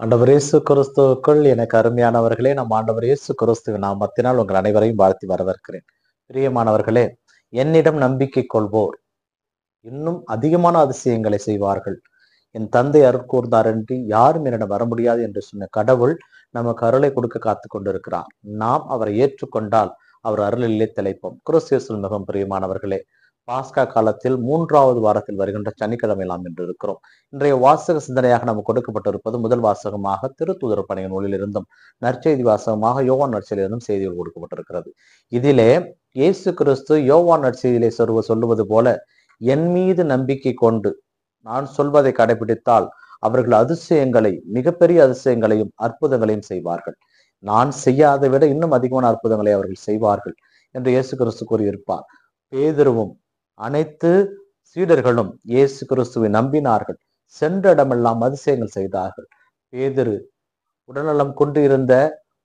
ஆண்டவர் இயேசு கிறிஸ்துவுக்குள் எனக்கு அருமையானவர்களே, நம் ஆண்டவர் இயேசு கிறிஸ்துவின் நாமத்தினால் உங்கள் அனைவரையும் வாழ்த்தி வரவேற்கிறேன். பிரியமானவர்களே, என்னிடம் நம்பிக்கை கொள்வோர் இன்னும் அதிகமான அதிசயங்களை செய்வார்கள். என் தந்தை அருட்கூர்ந்தார் என்று யாரும் என்னிடம் வர முடியாது என்று சொன்ன கடவுள் நமக்கு அருளை கொடுக்க காத்து கொண்டிருக்கிறார். நாம் அவரை ஏற்றுக்கொண்டால் அவர் அருளிலே திளைப்போம். கிறிஸ்து மிகவும் பிரியமானவர்களே, பாஸ்கா காலத்தில் 3வது வாரத்தில் வருகின்ற சனிக்கிழமை நாம் என்று இருக்கிறோம். இன்றைய வாசக சிந்தனையாக நமக்கு கொடுக்கப்பட்டிருப்பது முதல் வாசகமாக திருத்தூதர் பணிய நூலில் இருந்தும், நற்செய்தி வாசகமாக யோவான் நற்செய்தியிலிருந்தும் செய்திகள் கொடுக்கப்பட்டிருக்கிறது. இதிலே இயேசு கிறிஸ்து யோவான் நற்செய்தியிலே சொல்லுவது போல, என் மீது நம்பிக்கை கொண்டு நான் சொல்வதை கடைபிடித்தால் அவர்கள் அதிசயங்களை, மிகப்பெரிய அதிசயங்களையும் அற்புதங்களையும் செய்வார்கள். நான் செய்யாதை விட இன்னும் அதிகமான அற்புதங்களை அவர்கள் செய்வார்கள் என்று இயேசு கிறிஸ்து கூறியிருப்பார். பேதுருவும் அனைத்து சீடர்களும் இயேசு கிறிஸ்துவை நம்பினார்கள். சென்ற இடமெல்லாம் அதிசயங்கள் செய்தார்கள். பேதுரு உடல்நலம் கொண்டு இருந்த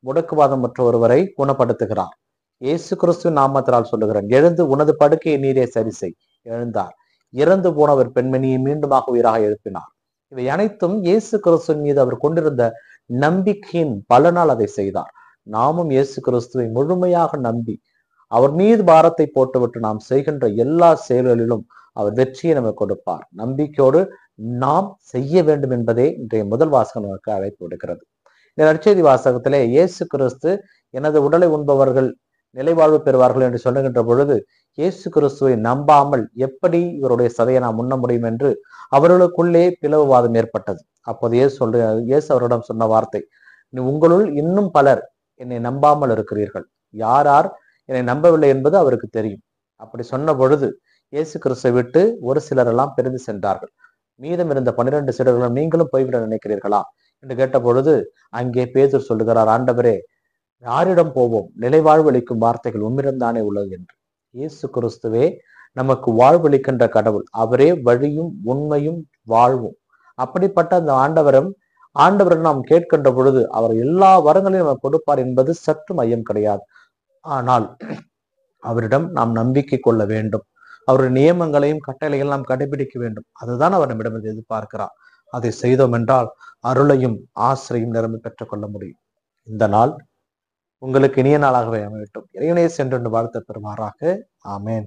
முடக்குவாதமற்ற ஒருவரை குணப்படுத்துகிறார். இயேசு கிறிஸ்துவின் நாமத்தினால் சொல்லுகிறேன், எழுந்து உனது படுக்கையை நீரே சரி செய். எழுந்தார். இறந்து போனவர் பெண்மணியை மீண்டுமாக உயிராக எழுப்பினார். இவை அனைத்தும் இயேசு கிறிஸ்துவின் மீது அவர் கொண்டிருந்த நம்பிக்கையின் பலனால் அதை செய்தார். நாமும் இயேசு கிறிஸ்துவை முழுமையாக நம்பி அவர் மீது பாரத்தை போட்டுவிட்டு நாம் செய்கின்ற எல்லா செயல்களிலும் அவர் வெற்றியை நமக்கு கொடுப்பார். நம்பிக்கையோடு நாம் செய்ய வேண்டும் என்பதே இன்றைய முதல் வாசகம் நமக்கு அழைப்பு விடுக்கிறது. இந்த நற்செய்தி வாசகத்திலே இயேசு கிறிஸ்து எனது உடலை உண்பவர்கள் நிலைவாழ்வு பெறுவார்கள் என்று சொல்லுகின்ற பொழுது, இயேசு கிறிஸ்துவை நம்பாமல் எப்படி இவருடைய சதையை நாம் உண்ண முடியும் என்று அவர்களுக்குள்ளே பிளவுவாதம் ஏற்பட்டது. அப்போது இயேசு அவரிடம் சொன்ன வார்த்தை, உங்களுள் இன்னும் பலர் என்னை நம்பாமல் இருக்கிறீர்கள். யார் யார் என்னை நம்பவில்லை என்பது அவருக்கு தெரியும். அப்படி சொன்ன பொழுது இயேசு கிறிஸ்துவை விட்டு ஒரு சிலர் எல்லாம் பிரிந்து சென்றார்கள். மீதம் இருந்த 12 சீடர்களும் நீங்களும் போய்விட நினைக்கிறீர்களா என்று கேட்ட பொழுது அங்கே பேதுரு சொல்லுகிறார், ஆண்டவரே, யாரிடம் போவோம்? நிலைவாழ்வளிக்கும் வார்த்தைகள் உம்மிடம்தானே உள்ளது என்று. இயேசு கிறிஸ்துவே நமக்கு வாழ்வளிக்கின்ற கடவுள். அவரே வழியும் உண்மையும் வாழ்வும். அப்படிப்பட்ட அந்த ஆண்டவரை நாம் கேட்கின்ற பொழுது அவர் எல்லா வரங்களையும் நமக்கு கொடுப்பார் என்பது சற்று மையம் கிடையாது. ஆனால் அவரிடம் நாம் நம்பிக்கை கொள்ள வேண்டும். அவருடைய நியமங்களையும் கட்டளைகளையும் நாம் கடைபிடிக்க வேண்டும். அதுதான் அவர் நம்மிடம் எதிர்பார்க்கிறார். அதை செய்தோம் என்றால் அருளையும் ஆசிரியும் நிரம்பி பெற்றுக் கொள்ள முடியும். இந்த நாள் உங்களுக்கு இனிய நாளாகவே அமையட்டும். இறைவனே சென்று வாழ்த்த பெறுமாறாக. ஆமேன்.